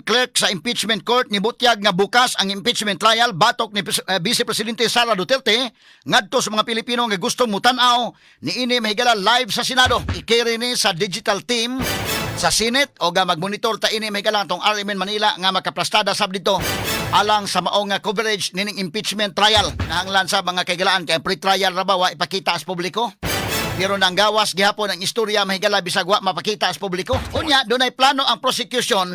Clerk sa impeachment court ni butyag nga bukas ang impeachment trial batok ni Vice Presidente Sara Duterte ngadto sa mga Pilipino nga gustong mutan-aw niini mahigala live sa Senado. Ikiri ni sa digital team sa Senate o ga magmonitor ta ini mahigala tong RMN Manila nga makaplastada sab dito alang sa maong nga coverage nining impeachment trial. Nahanglan sa mga kagalaan kay pre-trial ra ba wa ipakita sa publiko. Pero nang gawas gihapon ang istorya mahigala bisag wa mapakita sa publiko. Unya dunay plano ang prosecution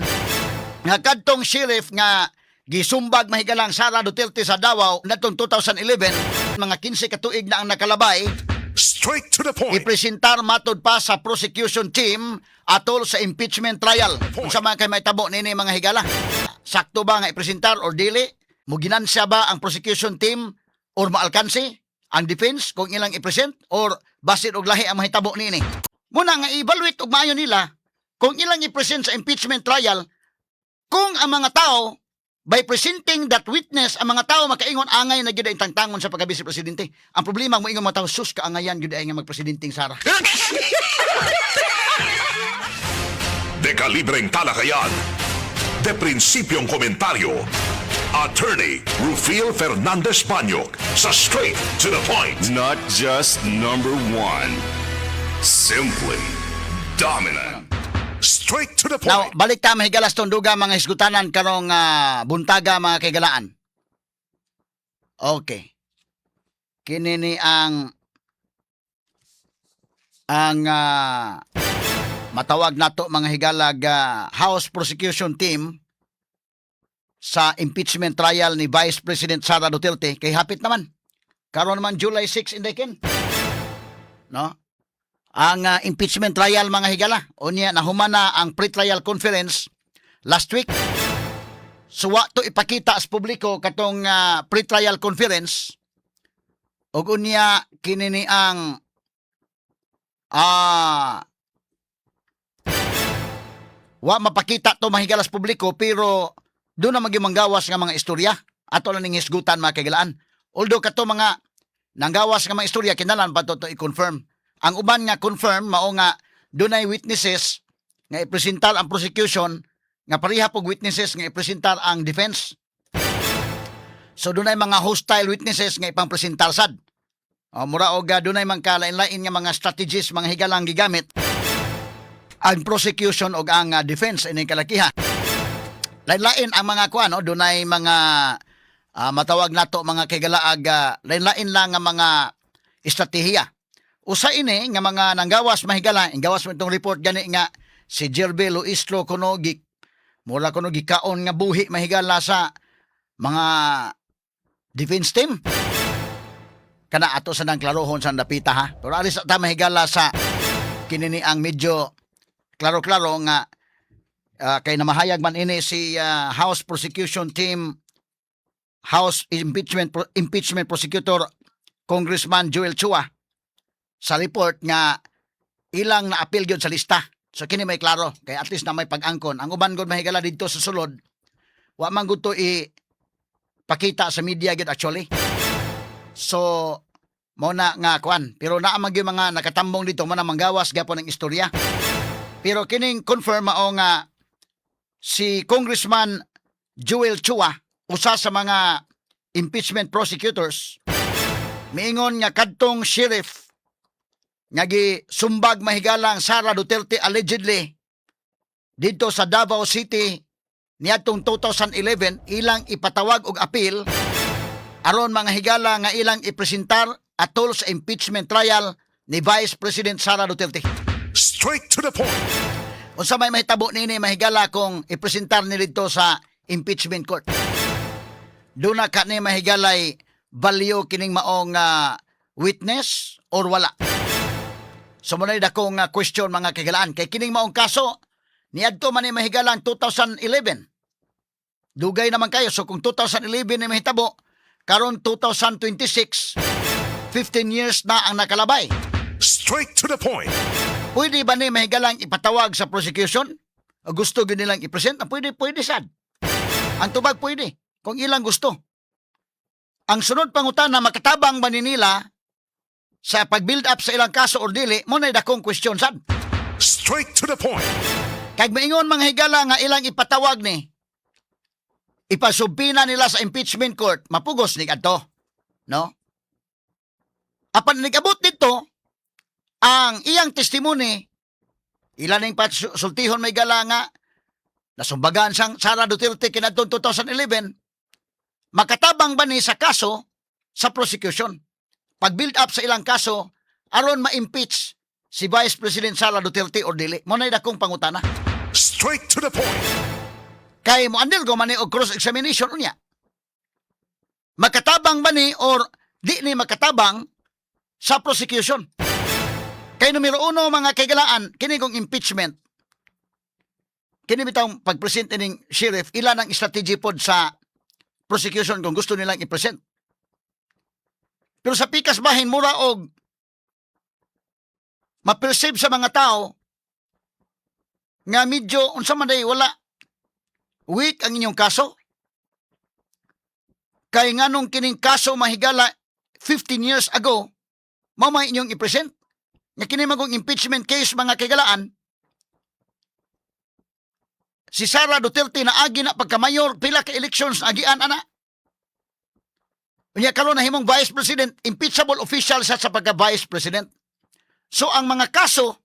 nga kadtong sheriff nga gisumbag mahigalang Sara Duterte sa Davao natong 2011 mga 15 ka tuig na ang nakalabay. Straight to the point. Ipresentar matod pa sa prosecution team atol sa impeachment trial. Kung sa mga kay may tabo nini mga higala. Sakto ba nga ipresentar or dili? Muginansya ba ang prosecution team or maalkansi ang defense kung ilang ipresent or basit og lahi ang mahitabo nini? Muna nga evaluate og maayo nila kung ilang ipresent sa impeachment trial kung ang mga tao by presenting that witness ang mga tao makaingon angay na gyud ang tangtangon sa pagka-Vice Presidente. Ang problema mo ingon mga tao sus kaangayan gyud ay nga magpresidenteng Sara. De kalibreng talakayan. De prinsipyong komentaryo. Attorney Rufil Fernandez Panyok sa Straight to the Point. Not just number one, simply dominant. Straight to the Now, point. balik ta mahigalas tong duga mga hisgutanan karong buntaga mga kaigalaan. Okay. Kini ni ang matawag nato mga higalag House Prosecution Team sa impeachment trial ni Vice President Sara Duterte kay hapit naman. Karon naman July 6 indikin. No? Ang impeachment trial mga higala. Unya nahuman na ang pre-trial conference last week. Suwa to ipakita sa publiko katong pre-trial conference. Ug unya kini ni ang wa mapakita to mahigala sa publiko pero doon na magimanggawas nga mga istorya ato lang ning hisgutan mga kaigalaan. Although kato mga nanggawas nga mga istorya kinahanglan pa to i-confirm. Ang uban nga confirm mao nga dunay witnesses nga ipresentar ang prosecution nga pareha pog witnesses nga ipresentar ang defense. So dunay mga hostile witnesses nga ipangpresentar sad. Mura og dunay man kalain-lain nga mga strategies mga higalang gigamit ang prosecution og ang defense ini kalakiha. Lain-lain ang mga kuan dunay mga matawag nato mga kigalaag lain-lain lang nga mga estratehiya. Usa ini nga mga nanggawas mahigala, inggawas mo itong report gani nga si Jerbe Luistro kuno mula kuno gikaon nga buhi mahigala sa mga defense team. Kana ato sa nang klarohon sa napita ha. Pero alis ta mahigala sa kinini ang medyo klaro-klaro nga kay namahayag man ini si House Prosecution Team House Impeachment Prosecutor Congressman Joel Chua sa report nga ilang na-appeal gyud sa lista. So kini may klaro kay at least na may pag-angkon. Ang uban gud mahigala didto sa sulod wa man gud to pakita sa media gyud actually. So mo na nga kwan pero naa man gyud mga nakatambong dito mo na manggawas gyapon ang istorya. Pero kining confirm mao nga si Congressman Joel Chua usa sa mga impeachment prosecutors miingon nga kadtong sheriff nga gisumbag mahigalang Sara Duterte allegedly dito sa Davao City niadtong 2011 ilang ipatawag og appeal aron mga higala nga ilang ipresentar atol sa impeachment trial ni Vice President Sara Duterte. Straight to the point. Unsa may mahitabo nini mahigala kung ipresentar ni dito sa impeachment court. Doon na kani mahigalay value kining maong witness or wala. So muna akong question mga kagalaan. Kay kining maong kaso, niadto man ni mahigalang 2011. Dugay naman kayo. So kung 2011 ni mahitabo, karon 2026, 15 years na ang nakalabay. Straight to the point. Pwede ba ni mahigalang ipatawag sa prosecution? O gusto gud nilang i-present? Pwede sad. Ang tubag pwede. Kung ilang gusto. Ang sunod pangutana, makatabang ba ni nila sa pag-build up sa ilang kaso or dili, muna dakong question sad. Straight to the point. Kag maingon mga higala nga ilang ipatawag ni, ipasubina nila sa impeachment court, mapugos ni adto, no? Apan nagabot dito ang iyang testimony, ilan ning sultihon may gala nga nasumbagan sang Sara Duterte kinadtong 2011, makatabang ba ni sa kaso sa prosecution? Pag-build up sa ilang kaso aron ma-impeach si Vice President Sara Duterte or dili? Mo na dakong pangutana. Straight to the point. Kay mo andil go man ni og cross-examination unya. Makatabang ba ni or di ni makatabang sa prosecution? Kay numero uno mga kaigalaan, kini kong impeachment. Kini bitang pag-present ning sheriff, ilan ang strategy pod sa prosecution kung gusto nilang i-present. Pero sa pikas bahin mura og ma-perceive sa mga tao nga medyo unsa man day wala weak ang inyong kaso. Kay nganong kining kaso mahigala 15 years ago, mao may inyong i-present. Nga kini magong impeachment case mga kaigalaan, si Sara Duterte na agi na pagka-mayor, pila ka elections na agian ana. Unya karon na himong vice president, impeachable official sa pagka-vice president. So ang mga kaso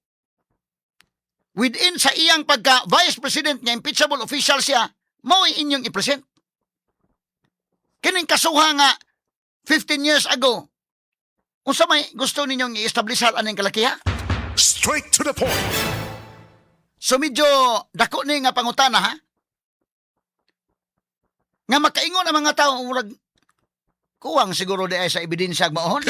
within sa iyang pagka-vice president nga impeachable official siya, mao inyong i-present. Kining kasuha nga 15 years ago, unsa may gusto ninyong i-establishar aning kalakiha? Straight to the point. So medyo dako ni nga pangutana ha? Nga makaingon ang mga tao murag kuwang siguro di ay sa ebidensya maohon.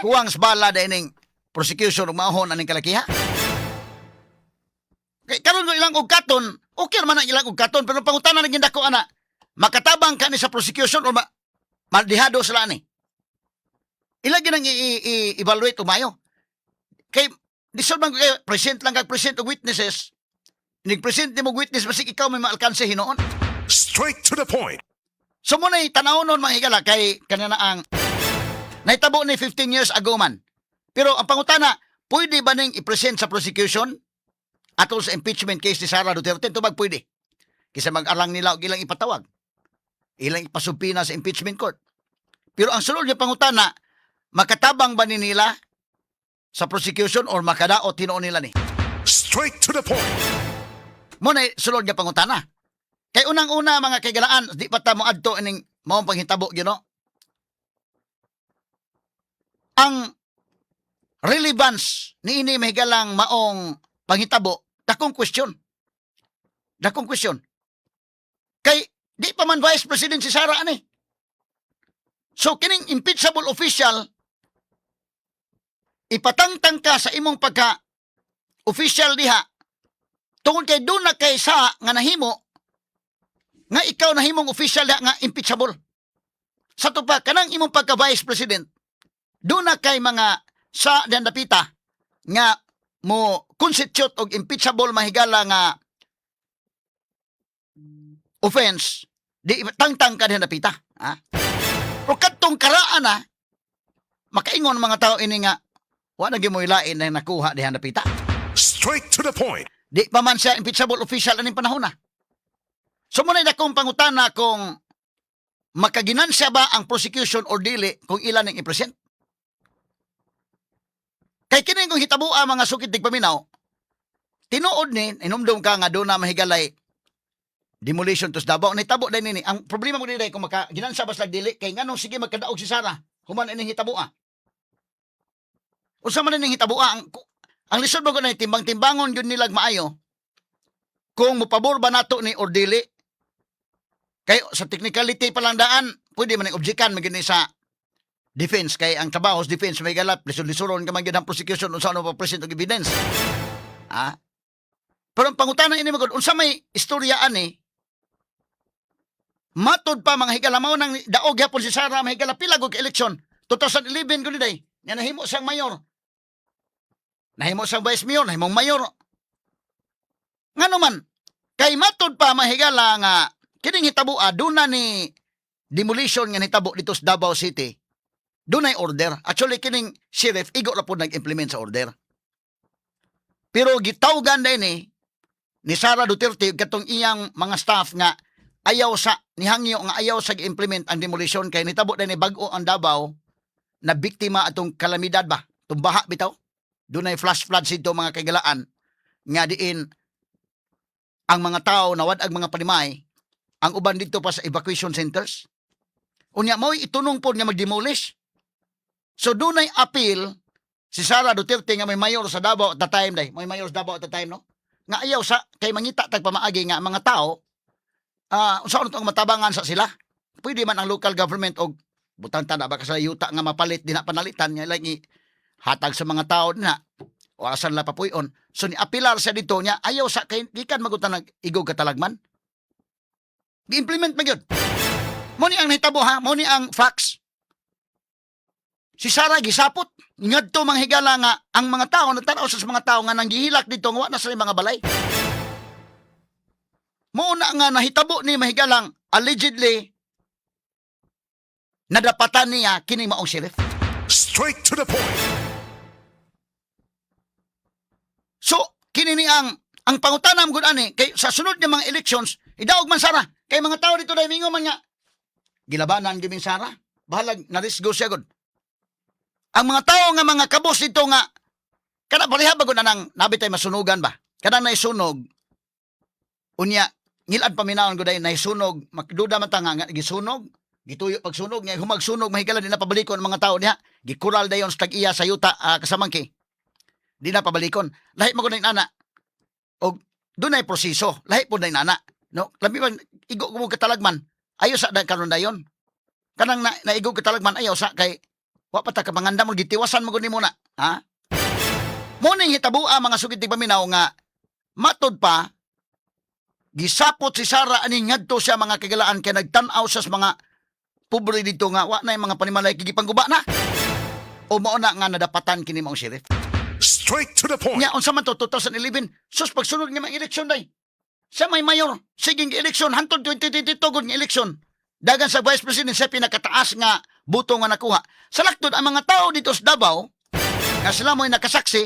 Kuwang sa bala di ning prosecution ug maohon aning kalakiha. Kay karon ko ilang og katon, okay man ang ilang og katon pero pangutana naging dako ana. Makatabang ka ni sa prosecution o maldihado sila ni? Ilagi nang i-evaluate umayo. Kay, disod man kayo, present lang kag-present og witnesses. Nag-present ni mo witness, basig ikaw may maalkanse hinoon. Straight to the point. So muna tanaw nun mga higala kay kanina ang naitabo ni 15 years ago man. Pero ang pangutana, pwede ba ning i-present sa prosecution atol sa impeachment case ni Sara Duterte? Tubag pwede. Kisa mag-arang nila og ilang ipatawag. Ilang ipasubpina sa impeachment court. Pero ang sulod niya pangutana, makatabang ba ni nila sa prosecution or makadaot tinuon nila ni? Straight to the point. Muna sulod niya pangutana. Kay unang-una mga kaigalaan, di pa ta mo adto ining maong panghitabo, you know? Ang relevance ni ini mahigalang maong panghitabo, dakong question. Dakong question. Kay di pa man vice president si Sara ani. So kining impeachable official ipatangtang ka sa imong pagka official diha tungod kay doon na kay sa nga nahimo nga ikaw nahimong official diha nga impeachable. Sa to pa kanang imong pagka vice president doon na kay mga sa dandapita nga mo constitute og impeachable mahigala nga offense, di tangtang ka din napita. Ha? Pero katong karaan na, makaingon mga tao ini nga, wala mo ilain na nakuha dihan napita. Straight to the point. Di pa man siya impeachable official aning panahon na. So muna na kong pangutana kung makaginansya ba ang prosecution or dili kung ilan ang i-present. Kay kini kung hitabua mga sukit tigpaminaw, tinuod ni, inumdum ka nga doon na mahigalay demolition to Davao. Nitabo din nini. Ang problema mo din kung ginansa ba sa dili kay nganong sige magkadaog si Sara. Human ining hitabua. Unsa man ining hitabua ang lisod mo ko na timbang-timbangon yun nilag maayo kung mupabor ba nato ni or dili. Kay sa technicality pa lang daan, pwede man ang objekan magini sa defense kay ang trabaho sa defense may galat lisod-lisoron ka man gyud ang prosecution unsa ano pa present og evidence. Ha? Pero ang pangutana ini magod unsa may istorya ani matod pa mga higala mao nang daog gyapon si Sara mga higala pila og election 2011 gud day nga nahimo siyang mayor, nahimo siyang vice mayor, nahimong mayor. Ngano man kay matod pa mga higala nga kining hitabua duna ni demolition nga hitabo dito sa Davao City, dunay order. Actually kining sheriff igo ra pud nag-implement sa order. Pero gitawgan din ni Sara Duterte katong iyang mga staff nga ayaw sa nihangyo nga ayaw sa gi-implement ang demolition kay nitabo na ni bag-o ang Davao na biktima atong kalamidad ba tumbaha bitaw dunay flash flood sidto mga kagalaan nga diin ang mga tao nawad ag mga panimay ang uban dito pa sa evacuation centers unya mo'y itunong pod nga mag-demolish so dunay appeal si Sara Duterte nga may mayor sa Davao at the time day may mayor sa Davao at the time no nga ayaw sa kay mangita tag pamaagi nga mga tao unsaon tong matabangan sa sila pwede man ang local government og butang tada ba sa yuta nga mapalit di na panalitan nya lang hatag sa mga tao na o asan la papuyon so ni apilar sa dito nya ayaw sa kay gikan magutan nag igog katalagman gi-implement man gyud mo ni ang nahitabo ha mo ni ang facts si Sara gisapot ngadto manghigala nga ang mga tao nagtanaw sa mga tao nga nanggihilak dito nga wa na sa mga balay mo na nga nahitabo ni mahigalang allegedly nadapatan niya kining maong sheriff. Straight to the point. So, kini ni ang pangutanam gud ani kay sa sunod nga mga elections idaog man Sara kay mga tao dito dai mingo man nga gilabanan giming Sara bahalag narisgo siya gud. Ang mga tao nga mga kabos dito nga kana pareha ba gud nang nabitay masunugan ba? Kana naisunog unya ngilad paminaon gud ay naisunog makduda man ta nga gisunog gituyo pagsunog nga humagsunog mahigala di na pabalikon ang mga tao diha gikural dayon sa tag-iya sa yuta kasamangki di na pabalikon lahi magud nana og dunay proseso lahi pud nay nana no labi man igo mo katalagman ayo sa karon dayon kanang naigo katalagman ayaw sa kay wa pa ta ka manganda mo gitiwasan magud nimo na ha mo ning hitabua mga sugid paminaw nga matud pa gisapot si Sara ani ngadto siya mga kagalaan kay nagtan-aw sa mga pobre dito nga wa na yung mga panimalay kigipangguba na o mao na nga nadapatan kini maong sheriff Straight to the point. nya unsa man to 2011 sus pagsunod nga mga eleksyon day sa may mayor siging eleksyon hantod 2022 gud nga eleksyon dagan sa vice president sa pinakataas nga buto nga nakuha sa laktod ang mga tao dito sa Davao nga sila mo'y nakasaksi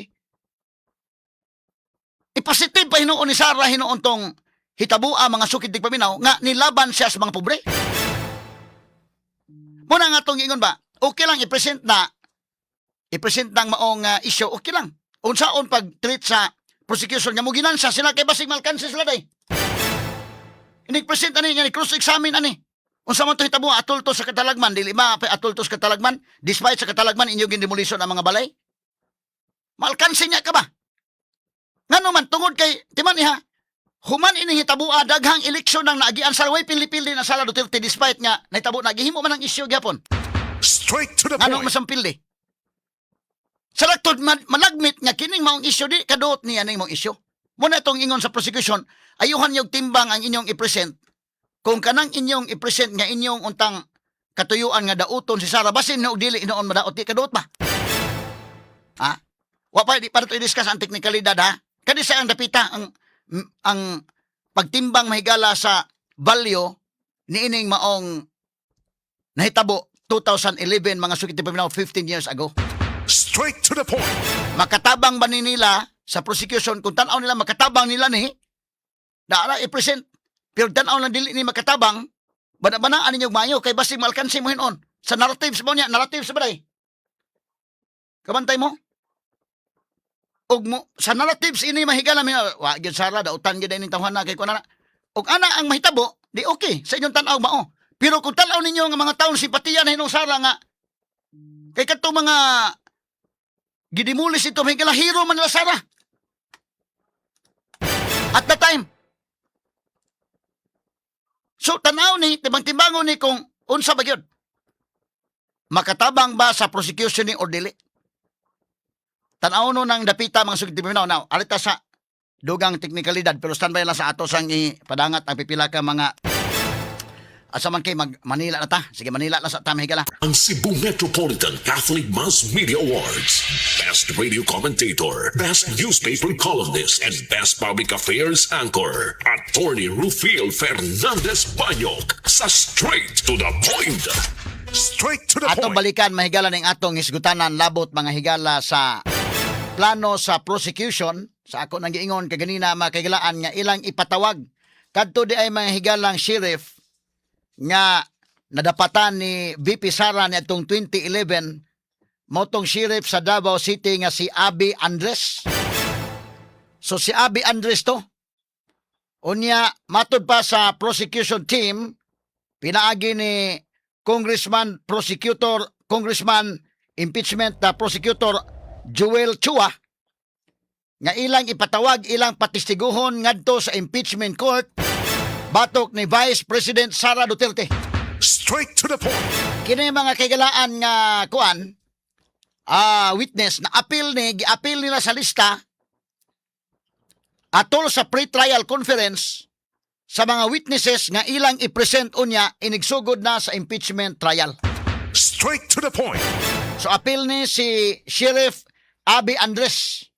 ipositive pa hinuon ni Sara hinuon tong hitabua mga sukid tigpaminaw nga nilaban siya sa mga pobre. Muna nga itong ingon ba, okay lang i-present ng maong issue, okay lang. Unsaon pag-treat sa prosecution nga mo ginansa sila kay basig malkansi sila day. Inig-present ani nga ni cross-examine ani. Unsa man to hitabo atol to sa katalagman, dili ba atol to sa katalagman despite sa katalagman inyo gindemolition ang mga balay? Malkansi niya ka ba? Ngano man tungod kay timan iha human ini hitabua daghang eleksyon nang naagian sa way pili-pili na Sara Duterte despite nga nahitabo nagihimo man ang issue gyapon. Straight to the Ano point. masampil di? Sa laktod malagmit nga kining maong issue di kaduot niya ning maong issue. Muna itong ingon sa prosecution, ayuhan niyog timbang ang inyong i-present. Kung kanang inyong i-present nga inyong untang katuyuan nga dauton si Sara basin no dili inoon madaot di kaduot ba? Ha? Wa pa di para to i-discuss ang teknikalidad ha. Kani sa ang dapita ang pagtimbang mahigala sa value niining maong nahitabo 2011 mga sukit paminaw 15 years ago. Straight to the point. Makatabang ba ni nila sa prosecution kung tanaw nila makatabang nila ni daara i-present pero tanaw lang dili ni makatabang bana-banaan ninyo mayo kay basig malkansi mo hinon sa narratives mo niya narratives ba day kabantay mo og mo sa narratives ini mahigala mi wa gyud Sara dautan gyud ining tawhan na kay kunana og ana ang mahitabo di okay sa inyong tan-aw mao pero kung tan-aw ninyo nga mga taon simpatiya na hinong Sara nga kay kadto mga gidimulis ito mahigala hero man nila Sara at the time so tan-aw ni timbang-timbangon ni kung unsa ba gyud makatabang ba sa prosecution ni or dili. Tanaw no nang dapita mga sugid paminaw now alita sa dugang teknikalidad pero standby lang sa ato sang ipadangat ang pipila ka mga asa man kay Manila na ta sige Manila lang sa tamahigala Ang Cebu Metropolitan Catholic Mass Media Awards. Best Radio Commentator, Best Newspaper Columnist, and Best Public Affairs Anchor. Attorney Rufil Fernandez Banyok sa Straight to the Point. Straight to the atong point. balikan mahigala ning atong hisgutanan labot mga higala sa plano sa prosecution sa ako nang giingon kaganina makagilaan nga ilang ipatawag kadto di ay mga higalang sheriff nga nadapatan ni VP Sara ni atong 2011 motong sheriff sa Davao City nga si Abby Andres. So si Abby Andres to unya matud pa sa prosecution team pinaagi ni Congressman impeachment prosecutor Joel Chua nga ilang ipatawag ilang patistiguhon ngadto sa impeachment court batok ni Vice President Sara Duterte. Straight to the point. Kini mga kagalaan nga kuan witness na giapil nila sa lista atol sa pre-trial conference sa mga witnesses nga ilang i-present unya inigsugod na sa impeachment trial. Straight to the point. So apil ni si Sheriff Abby Andres.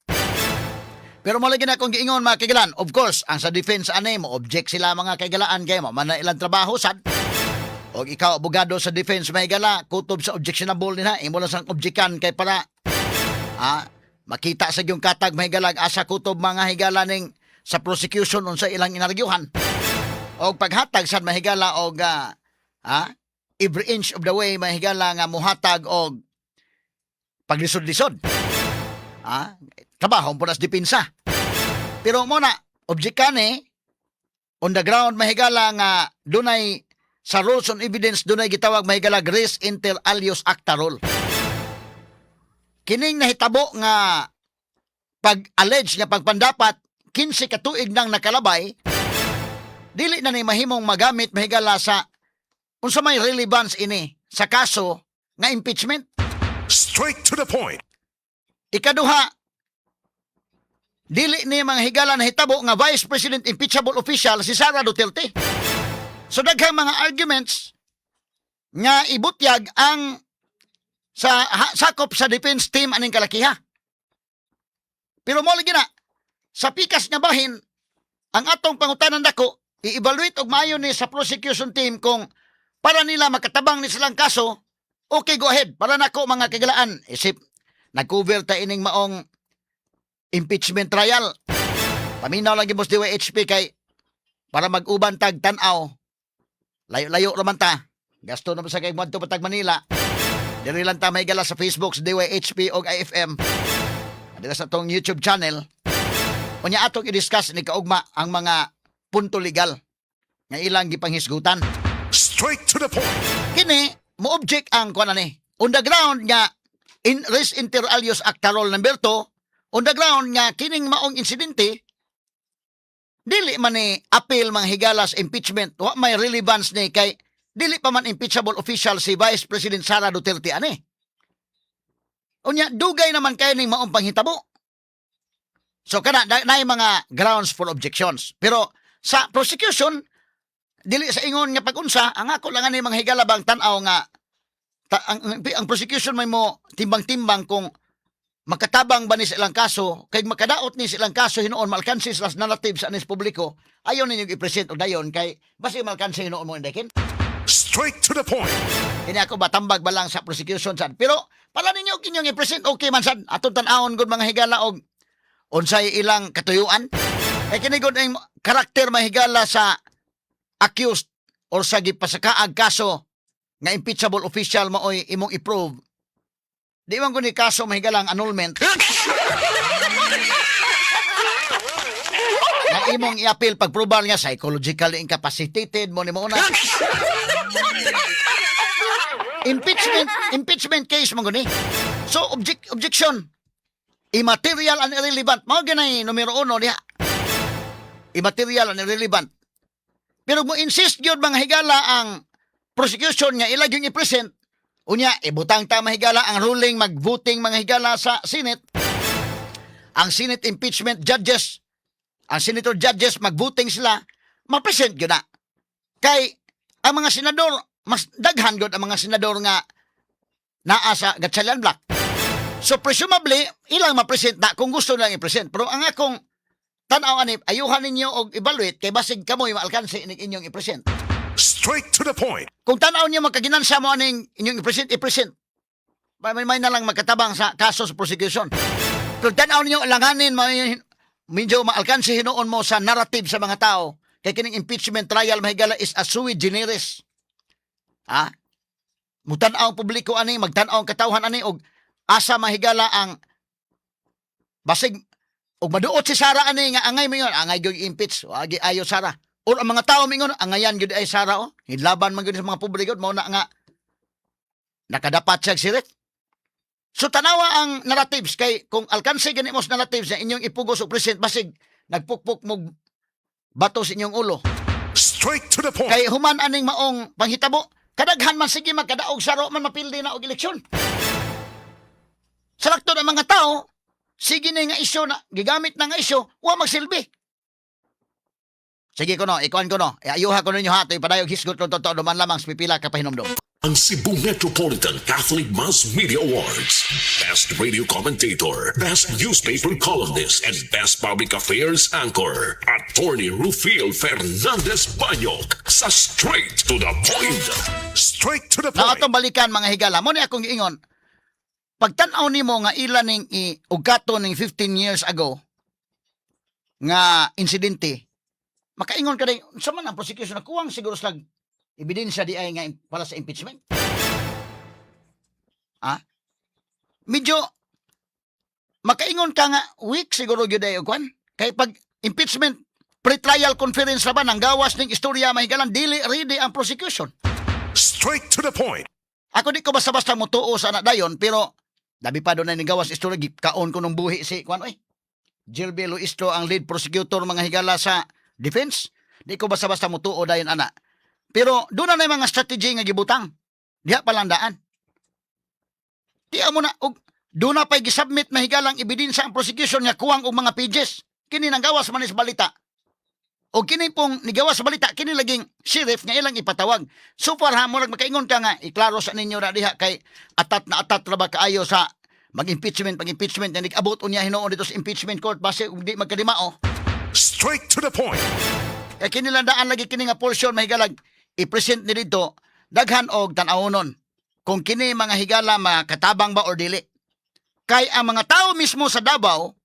Pero mo lagi na akong giingon mga kaigalan, of course, ang sa defense ani mo object sila mga kaigalaan kay mo man na ilang trabaho sad. O ikaw abogado sa defense may gala, kutob sa objectionable nila, imo lang sang objectan kay para makita sa gyung katag may galag asa kutob mga higala ning sa prosecution unsa ilang inargyuhan. O paghatag sad mahigala og every inch of the way mahigala nga muhatag og paglisod-lisod. Trabaho po nas depensa. Pero muna, object on the ground mahigala nga dunay sa rules on evidence dunay gitawag mahigala res inter alios acta rule. Kining nahitabo nga pag-allege nga pagpandapat 15 ka tuig nang nakalabay, dili na ni mahimong magamit mahigala sa unsa may relevance ini sa kaso nga impeachment. Straight to the point. Ikaduha, dili ni mga higala na hitabo nga Vice President impeachable official si Sara Duterte. So daghang mga arguments nga ibutyag ang sakop sa defense team aning kalakiha. Pero mo lagi na, sa pikas nga bahin, ang atong pangutanan dako, i-evaluate og maayo ni sa prosecution team kung para nila makatabang ni silang kaso, okay, go ahead. Para nako mga kagalaan, isip, nag-cover ta ining maong impeachment trial. Paminaw lang gibos DYHP kay para mag-uban tag tanaw. Layo-layo raman ta. Gasto na sa kay Muadto patag Manila. Diri lang ta may gala sa Facebook sa DYHP og IFM. Adila sa tong YouTube channel. Unya atong i-discuss ni kaugma ang mga punto legal nga ilang gipanghisgutan. Straight to the point. Kini mo object ang kuan ani. On the ground nga in res inter alios acta rule number 2, on the ground nga kining maong insidente dili man ni appeal mga higalas impeachment wa may relevance ni kay dili pa man impeachable official si Vice President Sara Duterte ani. Unya dugay naman kay ning maong panghitabo. So kana naay mga grounds for objections. Pero sa prosecution dili sa ingon nga pag-unsa ang ako lang ani mga higala bang tan-aw nga ang prosecution may mo timbang-timbang kung makatabang ba ni silang kaso, kay makadaot ni silang kaso hinoon malkansi sa narrative sa anis publiko, ayaw ninyo i-present o dayon kay basi malkansi hinoon mo indekin. Straight to the point. Kini ako batambag ba lang sa prosecution sad. Pero pala ninyo kinyong i-present okay man sad. Atong tan-awon gud mga higala og unsay ilang katuyuan. Kay kini gud ang karakter mahigala sa accused or sa gipasakaag kaso nga impeachable official maoy imong i-prove. Di man ko ni kaso mahigalang annulment. Nga imong i-appeal pag-probar nga psychologically incapacitated mo ni mo na. Impeachment case mo guni. So objection. Immaterial and irrelevant. Mao ganay numero 1 diha. Immaterial and irrelevant. Pero mo insist gyud mga higala ang prosecution nga ila gyud i-present. Unya, ibutang ta mahigala ang ruling mag-voting mga higala sa Senate. Ang Senate impeachment judges, ang senator judges mag-voting sila, ma-present yun na. Kay, ang mga senador, mas daghan yun ang mga senador nga naa sa Gatchalian Block. So, presumably, ilang ma-present na kung gusto nilang i-present. Pero ang akong tanaw anip, ayuhan ninyo og evaluate kay basig kamoy maalkansi inyong i-present. Straight to the point. Kung tanaw niyo magkaginansa mo aning inyong i-present. May na lang magkatabang sa kaso sa prosecution. Kung tanaw niyo langanin medyo maalkansi hinuon mo sa narrative sa mga tao kay kining impeachment trial mahigala is a sui generis. Ha? Mutanaw ang publiko ani, magtanaw ang katawhan ani og asa mahigala ang basig og maduot si Sara ani nga angay mingon, angay gyud impeach, agi ayo Sara. Or ang mga tao mingon, angayan gyud ay Sara o. Hinlaban man gyud sa mga publiko mao na nga nakadapat siya sirit. So tanawa ang narratives kay kung alkansi gani mo sa narratives na inyong ipugos og president basig nagpukpok mo bato sa inyong ulo. Straight to the point. Kay human aning maong panghitabo, kadaghan man sige magkadaog saro man mapildi na og eleksyon. Sa lakto ng mga tao, sige na nga isyo na gigamit na nga isyo, wa magsilbi. Sige ko no, ikuan ko no. Ayuha ko ninyo ha, ito'y padayog hisgot ng totoo, duman lamang sa pipila kapahinomdom. Ang Cebu Metropolitan Catholic Mass Media Awards. Best Radio Commentator, Best Newspaper Columnist, and Best Public Affairs Anchor. Attorney Rufil Fernandez Banyok sa Straight to the Point. Straight to the Na point. atong balikan mga higala, mo ni akong giingon, pagtanaw nimo nga ila ning iugato ning 15 years ago nga insidente, makaingon ka rin, sa man ang prosecution, nakuwang siguro sa ebidensya di ay nga para sa impeachment. Ha? Medyo, makaingon ka nga, weak siguro yun ay kwan. Kaya pag impeachment, pre-trial conference na ba, nang gawas ng istorya mahigalan, dili ready ang prosecution. Straight to the point. Ako di ko basta-basta mutuo sa anak dayon, pero dabi pa doon na gawas istorya, kaon ko nung buhi si kwan, Gilby Luistro ang lead prosecutor mga higala sa defense. Di ko basta-basta mutuo dayon ana. Pero doon na mga strategy nga gibutang. Diha palandaan. Diha mo na, doon na pa'y gisubmit na higalang ebidensya ang prosecution nga kuwang og mga pages. Kini nang gawas man is balita. O kini pong nigawas sa balita, kini laging sheriff nga ilang ipatawag. So far ha, mo lang makaingon ka nga, iklaro sa ninyo na diha kay atat na ba kaayo sa mag-impeachment na nag-abot unya hinuon dito sa impeachment court base kung di magkadimao. Straight to the point. Kaya kinilandaan lagi kini nga portion mahigalag i-present ni dito daghan og tan-awonon kung kini mga higala makatabang ba or dili. Kay ang mga tao mismo sa Davao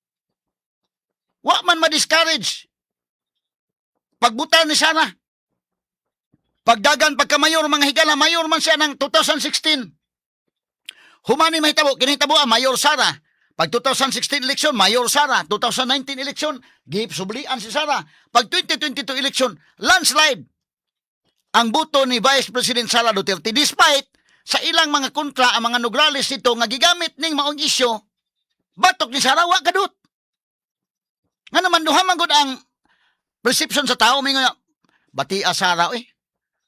wa man ma-discourage pagbuta ni Sara. Pagdagan pagka-mayor mga higala, mayor man siya ng 2016. Humani mahitabo, kinahitabo ang mayor Sara. Pag 2016 eleksyon, mayor Sara. 2019 eleksyon, sublian si Sara. Pag 2022 eleksyon, landslide ang buto ni Vice President Sara Duterte. Despite sa ilang mga kontra, ang mga Nograles ito nga gigamit ning maong isyo, batok ni Sara, wa kadut. Nga naman, duhaman gud ang reception sa tao, may nga, bati Sara,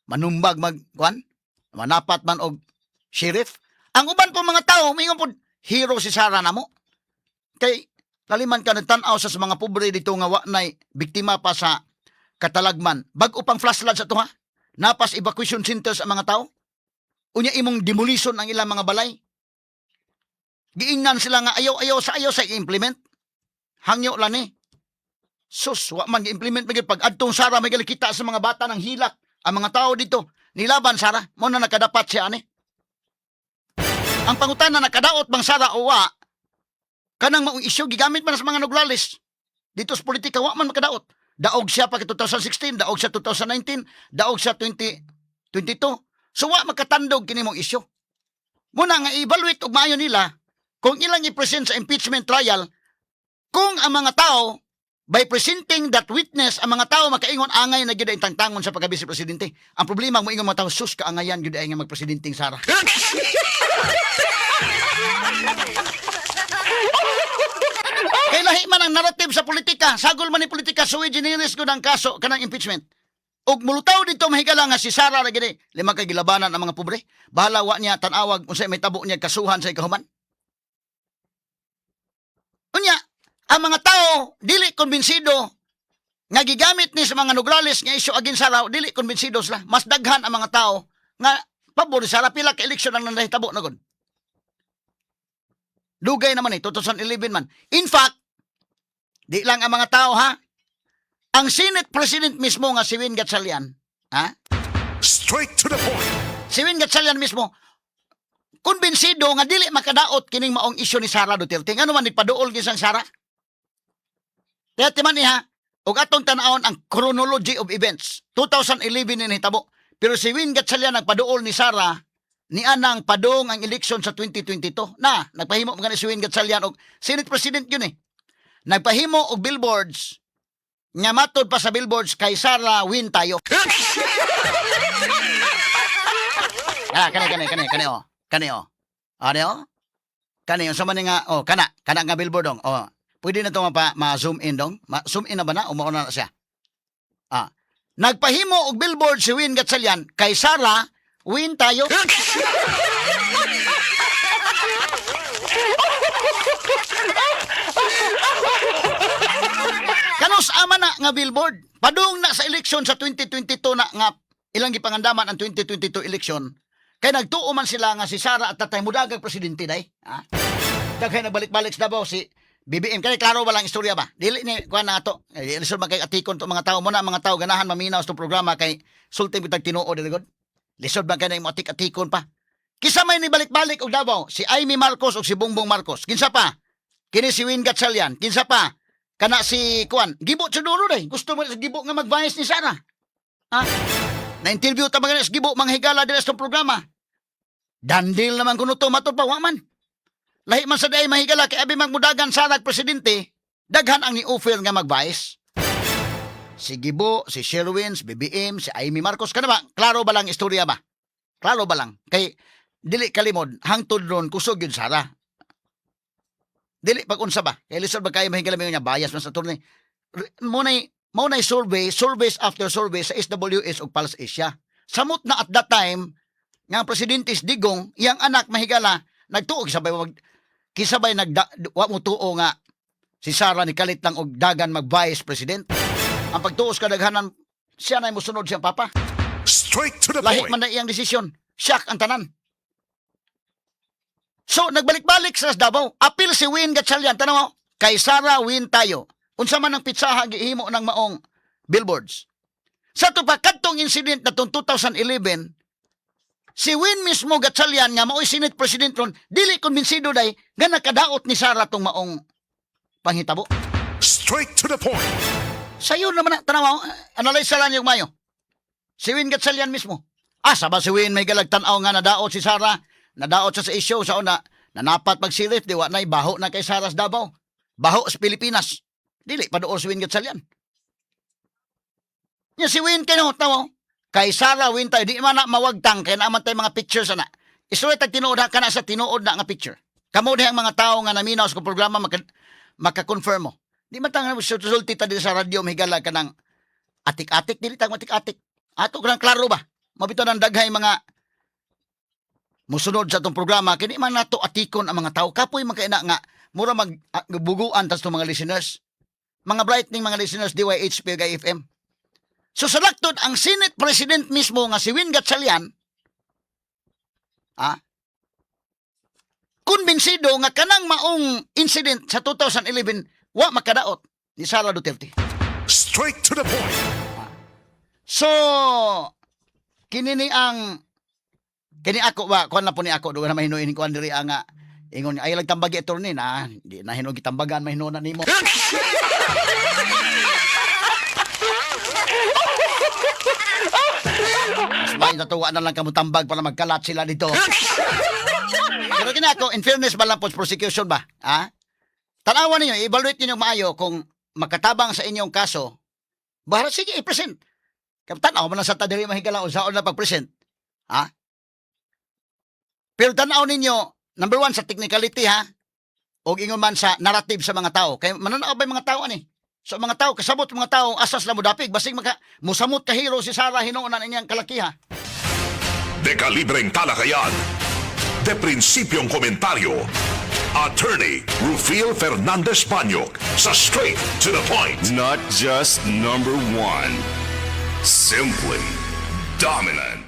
manumbag manapat man og sheriff. Ang uban po mga tao, may nga po, hero si Sara na mo. Kay, laliman ka nagtanaw sa mga pobre dito nga wanay biktima pa sa katalagman. Bag upang flashlight sa to ha. Napas evacuation centers ang mga tao. Unya imong demolition ang ilang mga balay. Giingnan sila nga ayaw sa i-implement. Hangyo lang ni. Sus, wa man gi-implement magil pag adtong Sara may kita sa mga bata ng hilak. Ang mga tao dito, nilaban Sara, mo na nakadapat siya ani. Ang pangutan na nakadaot bang Sara o wa, kanang maong isyu gigamit man sa mga Nograles. Dito sa politika, wa man makadaot. Daog siya pa 2016, daog siya 2019, daog siya 2022. So wa makatandog kini mong isyu. Muna nga i-evaluate og maayo nila kung ilang i-present sa impeachment trial kung ang mga tao by presenting that witness ang mga tao makaingon angay na gyud ang tangtangon sa pagka-vice presidente. Ang problema mo ingon mga tao sus kaangayan gyud ay nga magpresidenting Sara. Kay lahi man ang narrative sa politika, sagol man ni politika sui generis gud ang kaso kanang impeachment. Og mulutaw dito mahigala nga si Sara ra gid lima kay gilabanan ang mga pobre. Bahala wa niya tan-awag unsay may tabo niya kasuhan sa ikahuman. Unya, ang mga tao dili konbensido nga gigamit ni sa mga Nograles nga isyu agin Sara, dili konbensido sila. Mas daghan ang mga tao nga pabor ni Sara pila ka eleksyon ang nahitabo na gud. Dugay naman 2011 man. In fact, di lang ang mga tao ha. Ang Senate President mismo nga si Win Gatchalian, ha? Straight to the point. Si Win Gatchalian mismo, konbensido nga dili makadaot kining maong isyu ni Sara Duterte. Ngano man nagpaduol gisang Sara? Kaya timan niya, og atong tanawon ang chronology of events. 2011 ni hitabo. Pero si Win Gatchalian nagpaduol ni Sara ni anang padong ang eleksyon sa 2022. Nagpahimo mga ni si Win Gatchalian og Senate President yun eh. Nagpahimo og billboards nga matod pa sa billboards kay Sara Win tayo. Kani oh. Ano oh? Kani yung sa man nga kana nga billboard dong. Oh. Pwede na to ma-zoom in dong. Zoom in na ba na? Umauna na siya. Nagpahimo og billboard si Win Gatchalian kay Sara Win tayo. Kanos ama na nga billboard. Padung na sa eleksyon sa 2022 na nga ilang gipangandaman ang 2022 eleksyon. Kay nagtuo man sila nga si Sara at tatay mudagag presidente day. Daghay nagbalik-balik sa Davao si BBM. Kaya klaro ba lang istorya ba? Dili ni kuan na ato. Lisod man kay atikon to mga tao mo na mga tao ganahan maminaw sa programa kay sulti bitag Tinuo dili god. Lisod man kay na atik-atikon pa. Kisa may ni balik-balik og Davao si Amy Marcos ug si Bongbong Marcos. Kinsa pa? Kini si Win Gatchalian. Kinsa pa? Kana si kuan. Gibo Chudoro day. Gusto mo sa gibo nga mag-vice ni Sara. Na-interview ta mga gibo mga higala dili sa programa. Dandil naman kuno to matod pa wa man. Lahi man sa day mahigala kay abi magmudagan sa presidente, daghan ang ni-offer nga mag-vice. Si Gibo, si Sherwin, si BBM, si Amy Marcos, kana ba? Klaro ba lang istorya ba? Klaro ba lang? Kay dili kalimod, hangtod ron kusog yun Sara. Dili pag-unsa ba? Kay lisod ba kayo mahigala may niya bias man sa turni. Maunay surveys after surveys sa SWS ug Pulse Asia. Samot na at that time, nga ang presidente is Digong, iyang anak mahigala, nagtuog kisabay wa mo tuo nga si Sara ni kalit lang og dagan mag-vice president. Ang pagtuos kadaghanan siya na mosunod siyang papa. Straight to the Lahi point. man na iyang desisyon. Siyak ang tanan. So nagbalik-balik sa Davao. Apil si Win Gatchalian tanaw kay Sara Win tayo. Unsa man ang pitsaha gihimo ng maong billboards. Sa to pa kadtong incident na 2011 si Win mismo Gatchalian nga mao'y Senate President ron, dili konbinsido day nga nakadaot ni Sara tong maong panghitabo. Straight to the point. Sayo naman na, tanaw, analyze lang yung mayo. Si Win Gatchalian mismo. Saba si Win may galagtanaw nga nadaot si Sara, nadaot siya sa issue sa una, nanapat magsilit, diwa na'y baho na kay Sara sa Davao. Baho sa Pilipinas. Dili, padool si Win Gatchalian. Nya si Win kayo, tanaw, kay Sara Win tayo, di man na mawagtang, kaya naman tayo mga pictures na. Isulit ang tinuod ka na sa tinuod na nga picture. Kamo ang mga tao nga naminaw sa programa maka-confirm mo. Di man tang sulti ta din sa radyo, mahigala ka ng atik-atik, dili tang atik-atik. Ato ko lang klaro ba? Mabito ng daghay mga musunod sa itong programa, kini man nato atikon ang mga tao. Kapoy makaina nga, mura magbuguan tas itong mga listeners. Mga brightening mga listeners, DYHP ug FM. So sa laktod, ang Senate President mismo nga si Win Gatchalian, kumbinsido nga kanang maong incident sa 2011, wa makadaot ni Sara Duterte. Straight to the point. So, kini ako ba, kuan na po ni ako, doon na mahinuin ko diri ang ingon, ay lagtambagi attorney na, di na hinugi tambagan, mahinunan nimo. May natuwa na lang kamutambag para magkalat sila dito. Pero kini ako, in fairness ba lang po prosecution ba? Tanawan ninyo, evaluate ninyo maayo kung makatabang sa inyong kaso. Bahara, sige, i-present. Tanaw mo na sa tadiri mahigala o saan na pag-present. Pero tanaw ninyo, number one, sa technicality o ingon man sa narrative sa mga tao. Kaya mananaw ba yung mga tao So mga tao, kasabot mga tao, asas na mo dapig. Basig musamot ka hero si Sara, hinuunan inyang kalakiha. De kalibreng talakayan. De prinsipyong komentaryo. Attorney Rufil Fernandez Banyok sa Straight to the Point. Not just number one. Simply dominant.